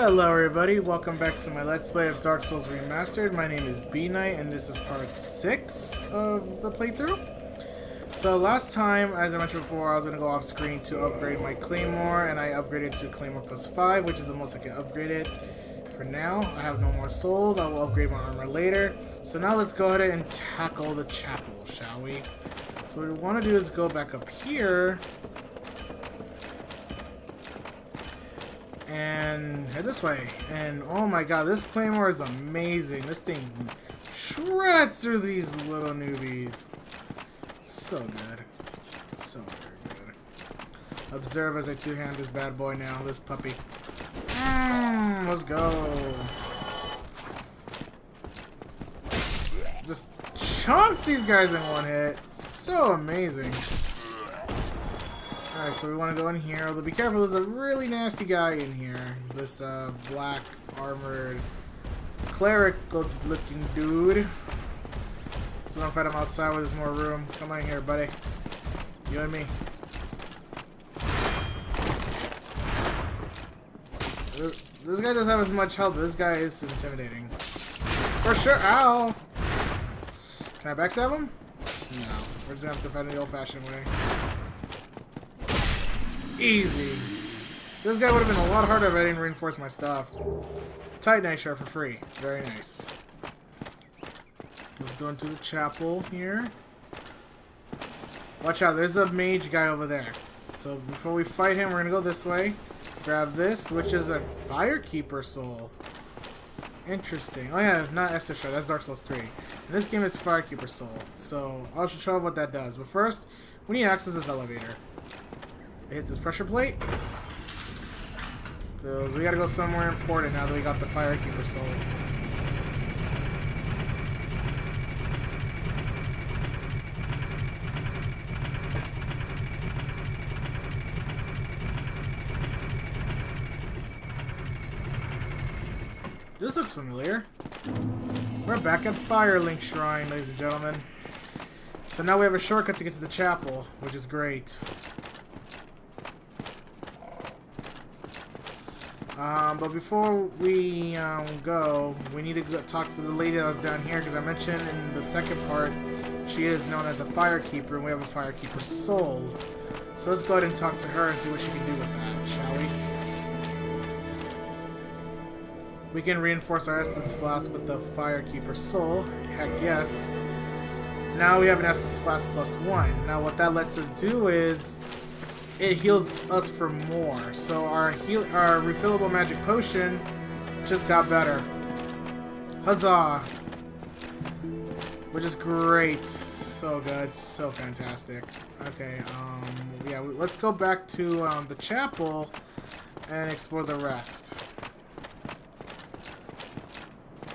Hello everybody, welcome back to my Let's Play of Dark Souls Remastered. My name is B-Knight and this is part 6 of the playthrough. So last time, as I mentioned before, I was going to go off screen to upgrade my Claymore, and I upgraded to Claymore plus 5, which is the most I can upgrade it for now. I have no more souls, I will upgrade my armor later. So now let's go ahead and tackle the chapel, shall we? So what we want to do is go back up here and head this way. And oh my god, this Claymore is amazing. This thing shreds through these little newbies. So good. So very good. Observe as I two-hand this bad boy now, this puppy. Let's go. Just chunks these guys in one hit. So amazing. Alright, so we want to go in here. Although be careful, there's a really nasty guy in here. This black armored cleric looking dude. So I'm gonna fight him outside where there's more room. Come on in here, buddy. You and me. This guy doesn't have as much health. This guy is intimidating. For sure. Ow! Can I backstab him? No. We're just gonna have to fight in the old-fashioned way. Easy. This guy would have been a lot harder if I didn't reinforce my stuff. Titanite shard for free. Very nice. Let's go into the chapel here. Watch out, there's a mage guy over there. So before we fight him, we're gonna go this way. Grab this, which is a Firekeeper soul. Interesting. Oh yeah, not Esther Shard, that's Dark Souls 3. And this game is Firekeeper soul. So I'll show you what that does. But first, we need to access this elevator. I hit this pressure plate. Because we gotta go somewhere important now that we got the Firekeeper soul. This looks familiar. We're back at Firelink Shrine, ladies and gentlemen. So now we have a shortcut to get to the chapel, which is great. But before we go, we need to go talk to the lady that was down here, because I mentioned in the second part, she is known as a Firekeeper, and we have a Firekeeper soul. So let's go ahead and talk to her and see what she can do with that, shall we? We can reinforce our Estus Flask with the Firekeeper soul. Heck yes. Now we have an Estus Flask plus 1. Now what that lets us do is it heals us for more. So our refillable magic potion just got better. Huzzah! Which is great. So good. So fantastic. Okay, yeah, let's go back to the chapel and explore the rest.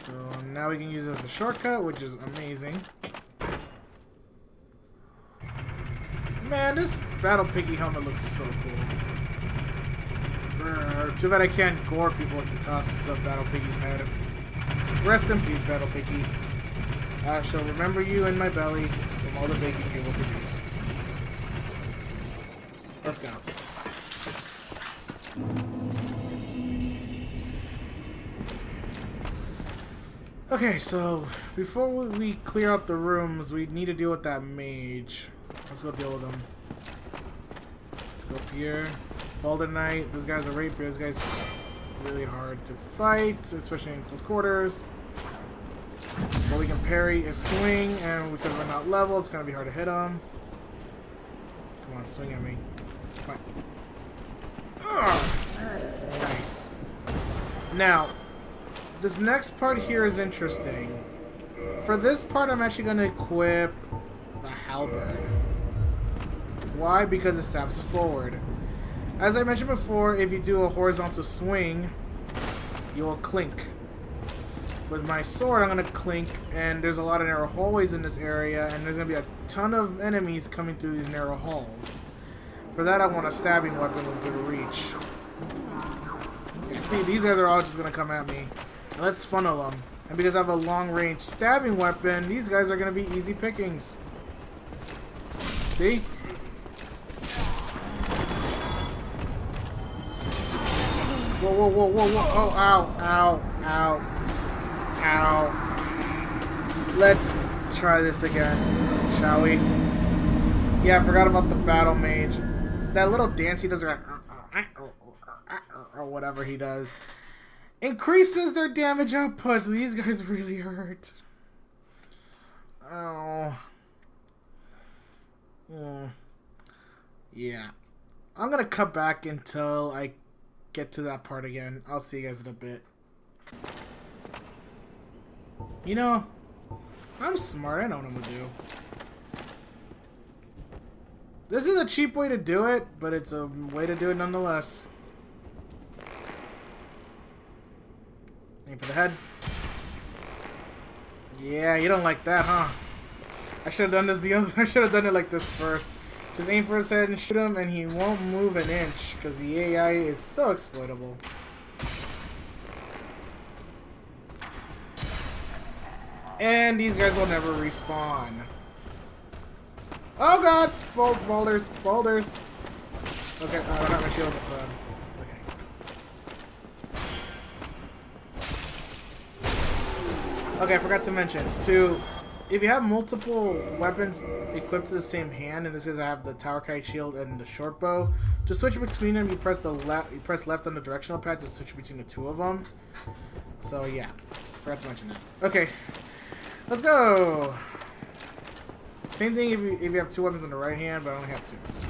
So now we can use it as a shortcut, which is amazing. Man, this Battle Piggy helmet looks so cool. Too bad I can't gore people with the tusks of Battle Piggy's head. Rest in peace, Battle Piggy. I shall remember you in my belly from all the bacon you will produce. Let's go. Okay, so before we clear up the rooms, we need to deal with that mage. Let's go deal with him. Let's go up here. Balder Knight. This guy's a rapier. This guy's really hard to fight, especially in close quarters. But we can parry his swing, and because we're not level, it's going to be hard to hit him. Come on, swing at me. Come on. Ugh. Nice. Now, this next part here is interesting. For this part, I'm actually going to equip the halberd. Why? Because it stabs forward. As I mentioned before, if you do a horizontal swing, you will clink. With my sword, I'm going to clink, and there's a lot of narrow hallways in this area, and there's going to be a ton of enemies coming through these narrow halls. For that, I want a stabbing weapon with good reach. Yeah, see, these guys are all just going to come at me. And let's funnel them. And because I have a long-range stabbing weapon, these guys are going to be easy pickings. See? Well, whoa, whoa, whoa, whoa. Oh, ow, ow, ow, ow. Let's try this again, shall we? Yeah, I forgot about the battle mage. That little dance he does, or whatever he does, increases their damage output, so these guys really hurt. Oh. Yeah. I'm gonna cut back until I get to that part again. I'll see you guys in a bit. You know, I'm smart. I know what I'm gonna do. This is a cheap way to do it, but it's a way to do it nonetheless. Aim for the head. Yeah, you don't like that, huh? I should have done this I should have done it like this first. Just aim for his head and shoot him, and he won't move an inch because the AI is so exploitable. And these guys will never respawn. Oh god! Boulders. Okay, I don't have my shield. Okay, I forgot to mention. If you have multiple weapons equipped to the same hand, in this case I have the Tower Kite shield and the short bow, to switch between them, you press left on the directional pad to switch between the two of them. So yeah, forgot to mention that. Okay, let's go. Same thing if you have two weapons on the right hand, but I only have two. So.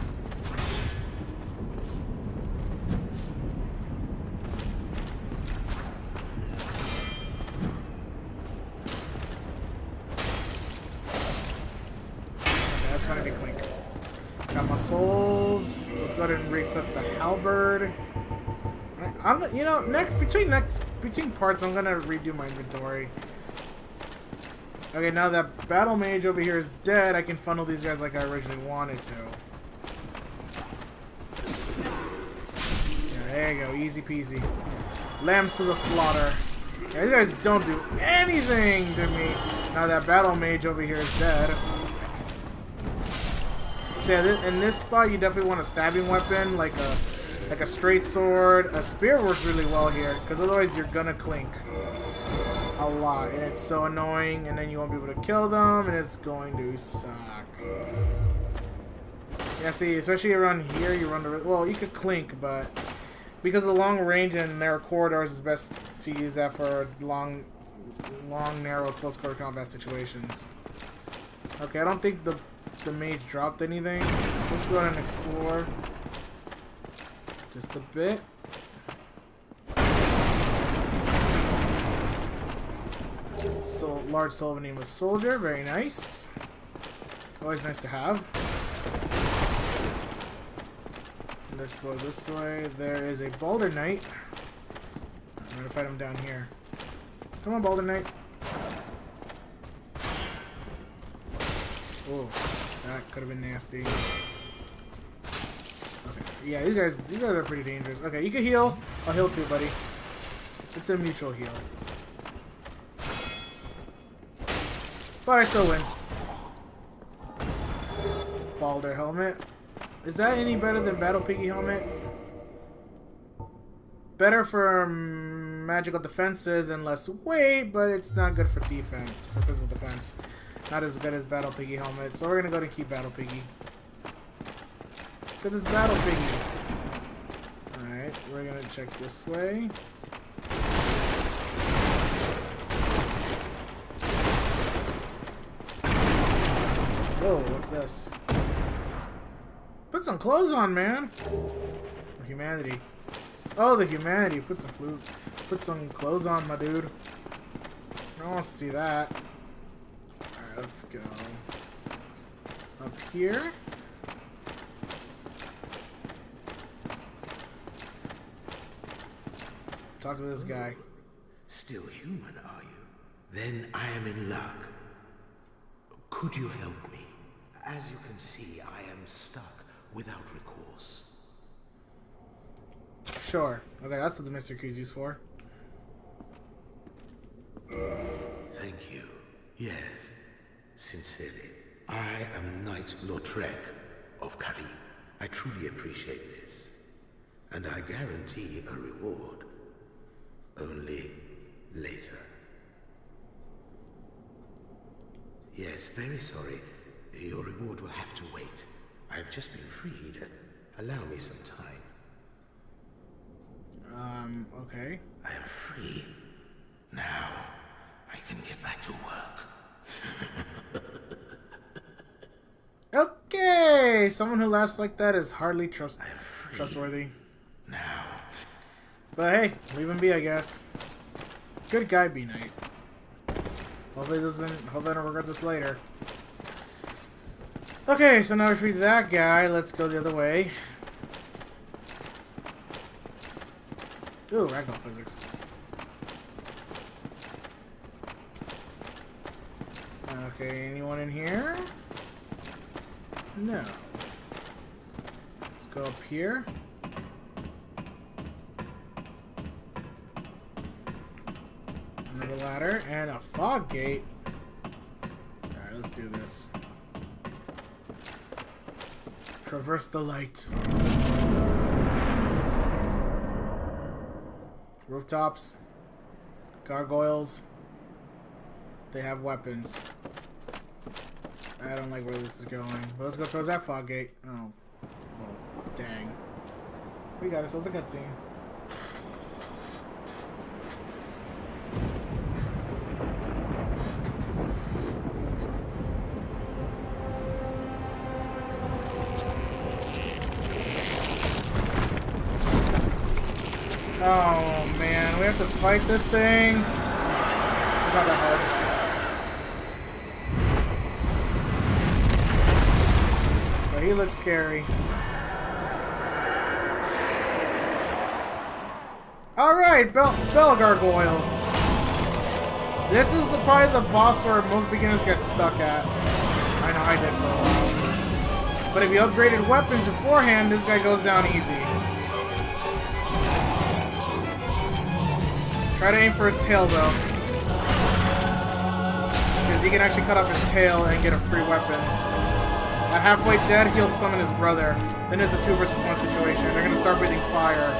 Got my souls. Let's go ahead and re-equip the halberd. You know, between parts, I'm gonna redo my inventory. Okay, now that battle mage over here is dead, I can funnel these guys like I originally wanted to. Yeah, there you go, easy peasy. Lambs to the slaughter. Yeah, these guys don't do anything to me. Now that battle mage over here is dead. So yeah, in this spot, you definitely want a stabbing weapon, like a straight sword. A spear works really well here, because otherwise you're gonna clink a lot, and it's so annoying, and then you won't be able to kill them, and it's going to suck. Yeah, see, especially around here, you run the... Well, you could clink, but because of the long range and narrow corridors, it's best to use that for long, narrow, close quarter combat situations. Okay, I don't think the mage dropped anything. Let's go ahead and explore just a bit. So, large soul of a nameless soldier, very nice. Always nice to have. Let's explore this way. There is a Boulder Knight. I'm gonna fight him down here. Come on, Boulder Knight. Oh, that could have been nasty. Okay, yeah, these guys are pretty dangerous. Okay, you can heal. I'll heal too, buddy. It's a mutual heal. But I still win. Balder helmet. Is that any better than Battle Piggy helmet? Better for magical defenses and less weight, but it's not good for defense, for physical defense. Not as good as Battle Piggy helmet. So we're gonna go ahead and keep Battle Piggy. Because it's Battle Piggy. Alright, we're gonna check this way. Whoa, what's this? Put some clothes on, man. Humanity. Oh, the humanity. Put some clothes on, my dude. No one wants to see that. Alright, let's go. Up here. Talk to this guy. Still human, are you? Then I am in luck. Could you help me? As you can see, I am stuck without recourse. Sure. Okay, that's what the Mr. Key's used for. Thank you. Yes, sincerely. I am Knight Lautrec of Karim. I truly appreciate this. And I guarantee a reward Yes, very sorry. Your reward will have to wait. I've just been freed. Allow me some time. Okay. I am free. Now, I can get back to work. Okay! Someone who laughs like that is hardly I am free. trustworthy. Now. But hey, leave him be, I guess. Good guy, B-Knight. Hopefully I don't regret this later. Okay, so now we freed that guy. Let's go the other way. Ooh, ragdoll physics. Okay, anyone in here? No. Let's go up here. Another ladder and a fog gate. Alright, let's do this. Traverse the light. Rooftops. Gargoyles. They have weapons. I don't like where this is going. But let's go towards that fog gate. Oh. Well, dang. We got ourselves a cutscene. Oh man, we have to fight this thing. It's not that hard. But he looks scary. Alright, Bell Gargoyle. This is probably the boss where most beginners get stuck at. I know I did for a while. But if you upgraded weapons beforehand, this guy goes down easy. Try to aim for his tail, though. Because he can actually cut off his tail and get a free weapon. At halfway dead, he'll summon his brother. Then it's a 2 versus 1 situation. They're going to start breathing fire.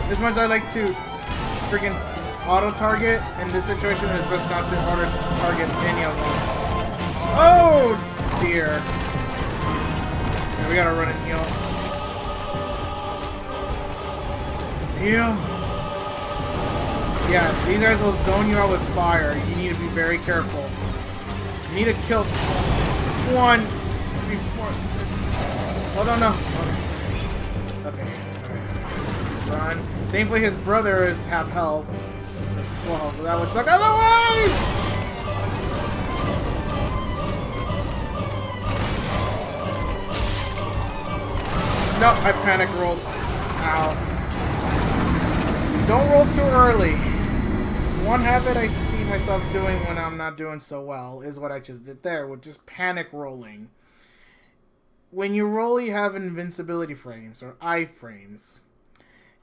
As much as I like to freaking auto-target, in this situation, it's best not to auto-target any of them. Oh, dear. Yeah, we gotta run and heal. Heal. Yeah, these guys will zone you out with fire. You need to be very careful. You need to kill one before... Oh, no. Okay. Alright. Just run. Thankfully, his brother is half health. This is full health, but that would suck otherwise! No, I panic rolled. Ow. Don't roll too early. One habit I see myself doing when I'm not doing so well is what I just did there, with just panic rolling. When you roll, you have invincibility frames, or iframes.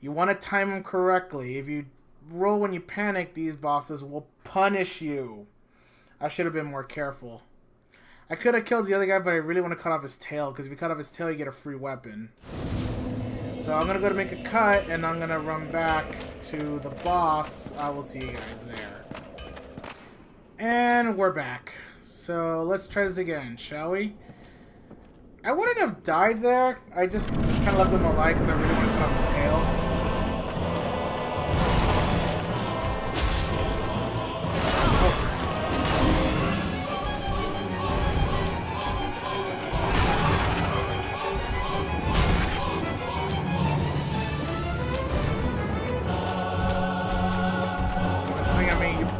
You want to time them correctly. If you roll when you panic, these bosses will punish you. I should have been more careful. I could have killed the other guy, but I really want to cut off his tail, because if you cut off his tail, you get a free weapon. So I'm going to go to make a cut, and I'm going to run back to the boss. I will see you guys there. And we're back. So let's try this again, shall we? I wouldn't have died there. I just kind of left him alive because I really want to cut off his tail.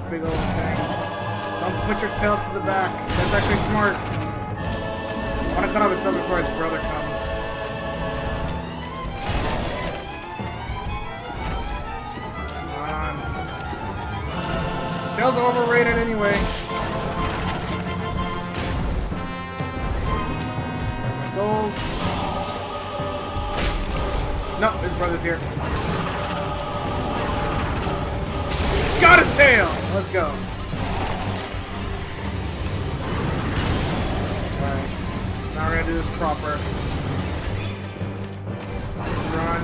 Big old thing. Don't put your tail to the back. That's actually smart. I want to cut off his tail before his brother comes. Come on. Tails are overrated anyway. Got my souls. No, his brother's here. Got his tail! Let's go. Alright. Now we're gonna do this proper. Just run.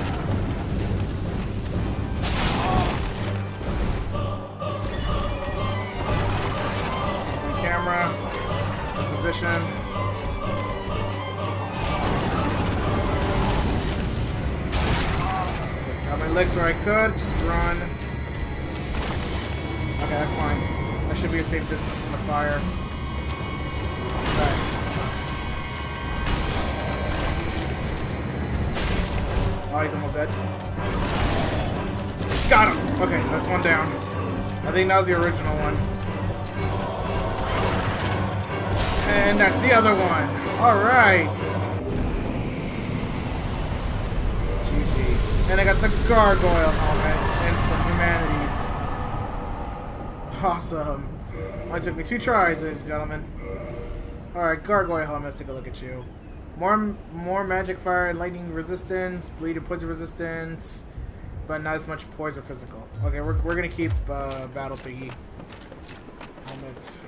position. Got my legs where I could. Just run. Okay, that's fine. That should be a safe distance from the fire. Okay. Oh, he's almost dead. Got him! Okay, that's one down. I think that was the original one. And that's the other one. Alright. GG. And I got the gargoyle helmet and Twin Humanities. Awesome. Only took me 2 tries, ladies and gentlemen. Alright, gargoyle helmet, let's take a look at you. More magic, fire, and lightning resistance, bleed and poison resistance, but not as much poison physical. Okay, we're gonna keep Battle Piggy helmets.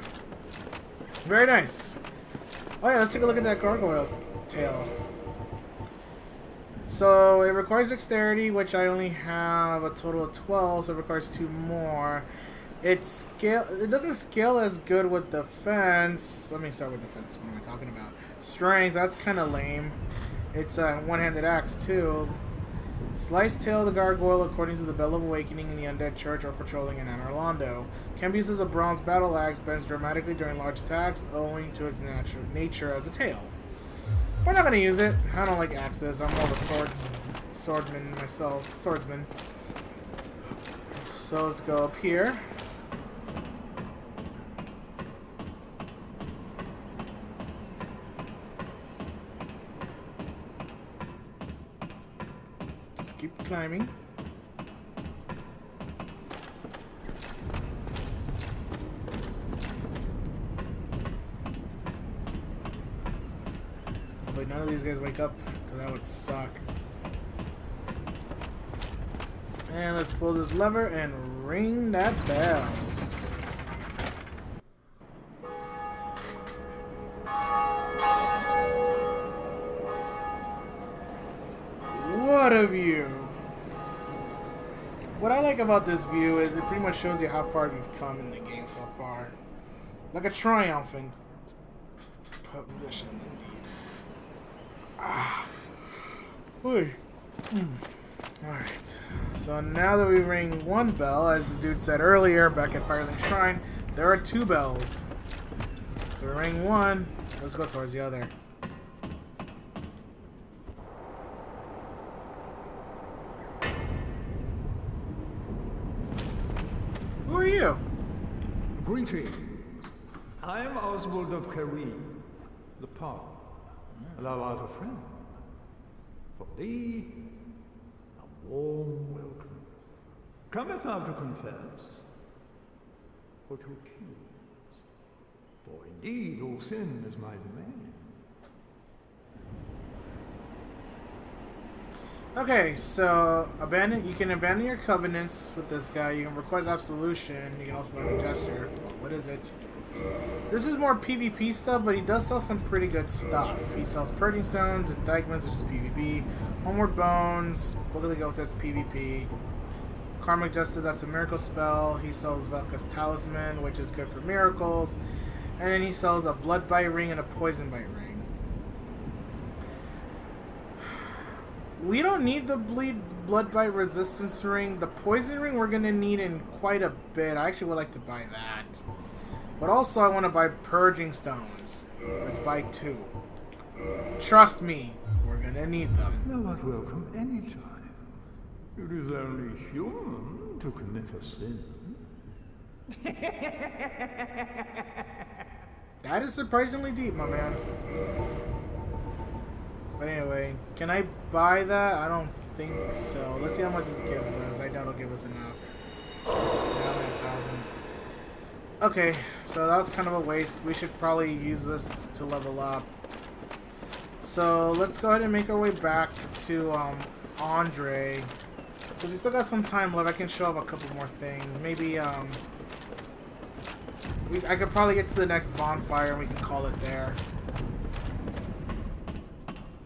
Very nice. Oh yeah, let's take a look at that gargoyle tail. So it requires dexterity, which I only have a total of 12, so it requires 2 more. It doesn't scale as good with defense. Let me start with defense. What am I talking about? Strength, that's kind of lame. It's a one-handed axe too. Slice tail of the gargoyle according to the Bell of Awakening in the Undead Church or patrolling in Anor Londo. Can be used as a bronze battle axe, bends dramatically during large attacks owing to its nature as a tail. We're not going to use it. I don't like axes. I'm more of a swordsman myself. Swordsman. So let's go up here. Just keep climbing. Hopefully none of these guys wake up, because that would suck. And let's pull this lever and ring that bell. What a view! What I like about this view is it pretty much shows you how far you've come in the game so far. Like a triumphant position, indeed. Ah. Oy. Alright, so now that we ring 1 bell, as the dude said earlier back at Firelink Shrine, there are 2 bells. So we ring 1, let's go towards the other. Who are you? Greetings. I am Oswald of Careem, the Palm. Thou art a friend. For thee, warm welcome. Cometh thou to confess, or to accuse? For indeed all sin is my domain. Okay, so you can abandon your covenants with this guy. You can request absolution. You can also learn a gesture. Well, what is it? This is more PvP stuff, but he does sell some pretty good stuff. He sells Purging Stones, Indictments, which is PvP, Homeward Bones, Book of the Guild, that's PvP, Karmic Justice, that's a miracle spell. He sells Velka's Talisman, which is good for miracles, and then he sells a Blood Bite Ring and a Poison Bite Ring. We don't need the Blood Bite Resistance Ring. The Poison Ring we're going to need in quite a bit. I actually would like to buy that. But also I want to buy Purging Stones. Let's buy 2. Trust me, we're going to need them. Thou art welcome any time. It is only human to commit a sin. That is surprisingly deep, my man. But anyway, can I buy that? I don't think so. Let's see how much this gives us. I doubt it'll give us enough. Yeah, only 1,000. Okay, so that was kind of a waste. We should probably use this to level up. So let's go ahead and make our way back to Andre. Because we still got some time left. I can show off a couple more things. Maybe I could probably get to the next bonfire and we can call it there.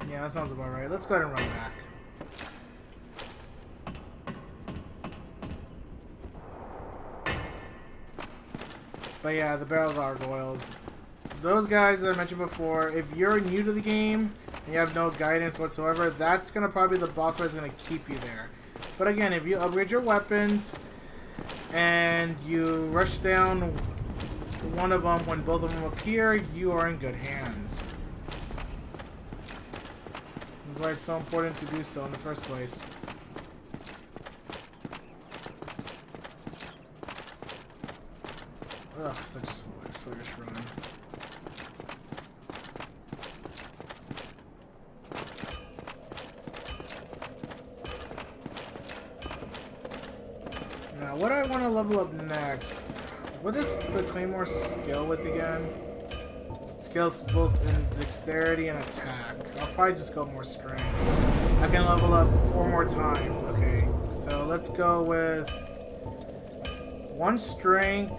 Yeah, that sounds about right. Let's go ahead and run back. But yeah, the Barrel Gargoyles. those guys that I mentioned before, if you're new to the game and you have no guidance whatsoever, that's going to probably be the boss fight is going to keep you there. But again, if you upgrade your weapons and you rush down one of them when both of them appear, you are in good hands. That's why it's so important to do so in the first place. Ugh, such a sluggish run. Now, what do I want to level up next? What is the Claymore skill with again? Skills both in dexterity and attack. I'll probably just go more strength. I can level up 4 more times. Okay, so let's go with 1 strength,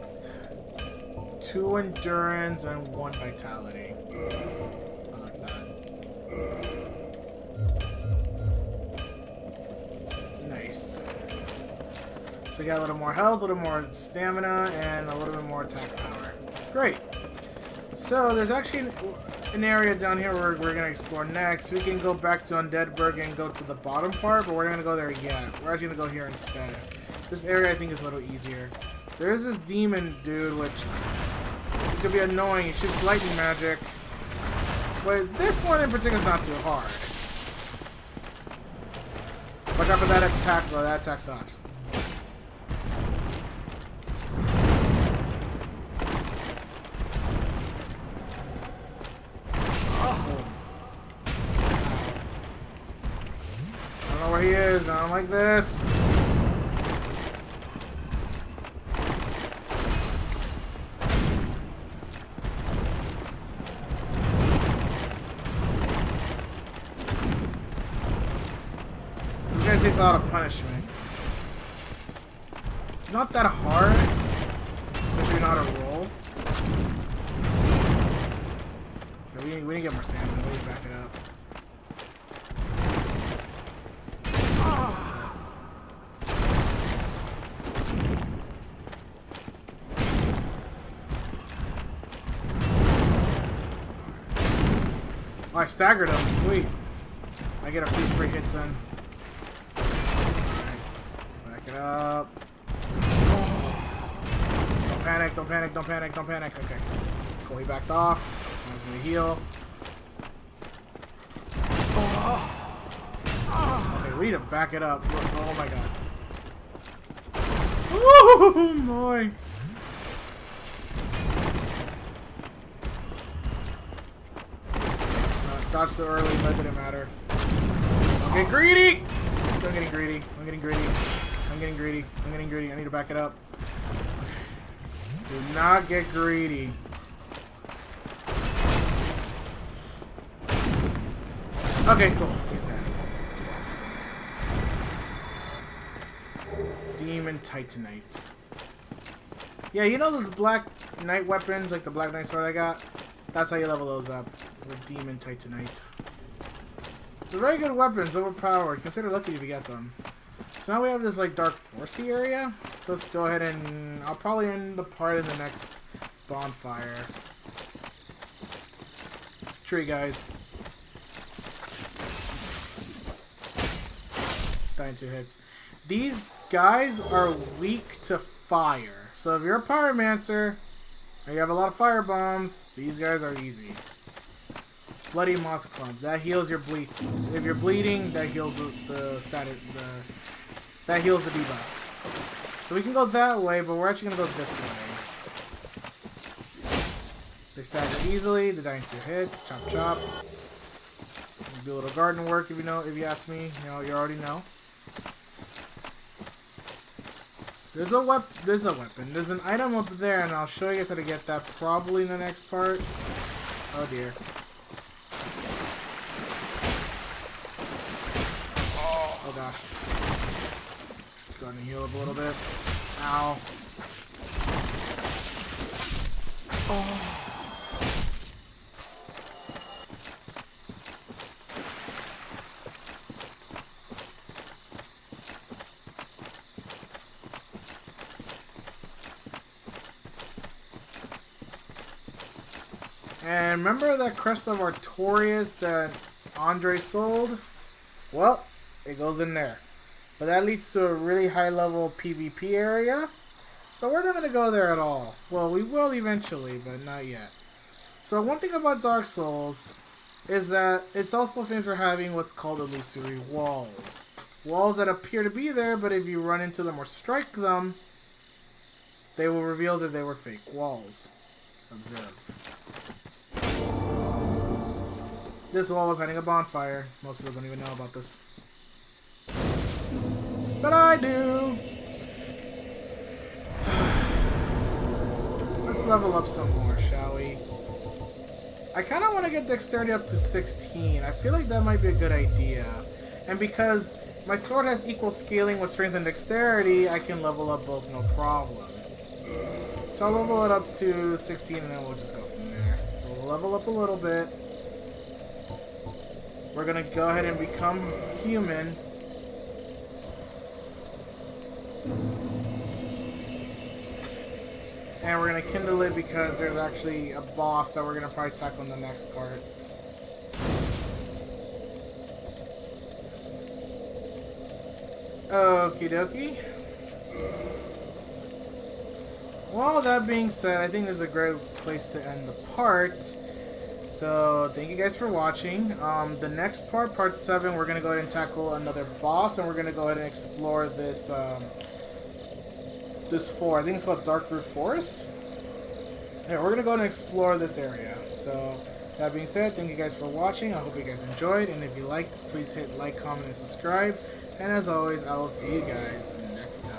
2 endurance, and 1 vitality. I like that. Nice. So we got a little more health, a little more stamina, and a little bit more attack power. Great. So there's actually an area down here where we're going to explore next. We can go back to Undeadburg and go to the bottom part, but we're not going to go there yet. We're actually going to go here instead. This area I think is a little easier. There is this demon dude, which it could be annoying. He shoots lightning magic. But this one in particular is not too hard. Watch out for that attack, though. That attack sucks. I don't know where he is. I don't like this. This guy takes a lot of punishment. It's not that hard, especially not a roll. Okay, we need to get more stamina. We need to back it up. Oh, I staggered him. Sweet. I get a few free hits in. Alright. Back it up. Don't panic, don't panic, don't panic, don't panic. Okay. Cool, he backed off. I was gonna heal. Okay, we need to back it up. Oh my god. Oh boy. Dodge so early, that didn't matter. Don't get greedy! I'm getting greedy. I'm getting greedy. I'm getting greedy. I'm getting greedy. I need to back it up. Do not get greedy. Okay, cool. He's dead. Demon Titanite. Yeah, you know those Black Knight weapons, like the Black Knight sword I got? That's how you level those up. With Demon Titanite. They're very good weapons, overpowered. Consider lucky if you get them. So now we have this like dark foresty area. So let's go ahead and I'll probably end the part in the next bonfire. Tree guys. Dying 2 hits. These guys are weak to fire. So if you're a pyromancer or you have a lot of fire bombs, these guys are easy. Bloody Moss Clump. That heals your bleeds. If you're bleeding, that heals the static. That heals the debuff. So we can go that way, but we're actually gonna go this way. They stagger easily. They're dying 2 hits. Chop chop. Do a little garden work if you know. If you ask me, you know you already know. There's a weapon. There's an item up there, and I'll show you guys how to get that probably in the next part. Oh dear. Oh gosh. Let's go ahead and heal up a little bit. Ow. Oh. And remember that Crest of Artorias that Andre sold? Well, it goes in there. But that leads to a really high level PvP area. So we're not going to go there at all. Well, we will eventually, but not yet. So one thing about Dark Souls is that it's also famous for having what's called illusory walls. Walls that appear to be there, but if you run into them or strike them, they will reveal that they were fake walls. Observe. This wall was hiding a bonfire. Most people don't even know about this. But I do! Let's level up some more, shall we? I kind of want to get dexterity up to 16. I feel like that might be a good idea. And because my sword has equal scaling with strength and dexterity, I can level up both no problem. So I'll level it up to 16 and then we'll just go from there. So we'll level up a little bit. We're going to go ahead and become human. And we're going to kindle it because there's actually a boss that we're going to probably tackle in the next part. Okie dokie. Well, that being said, I think this is a great place to end the part. So, thank you guys for watching. The next part, part 7, we're going to go ahead and tackle another boss, and we're going to go ahead and explore this, this floor. I think it's called Darkroot Forest. Yeah, we're going to go ahead and explore this area. So, that being said, thank you guys for watching. I hope you guys enjoyed, and if you liked, please hit like, comment, and subscribe. And as always, I will see you guys next time.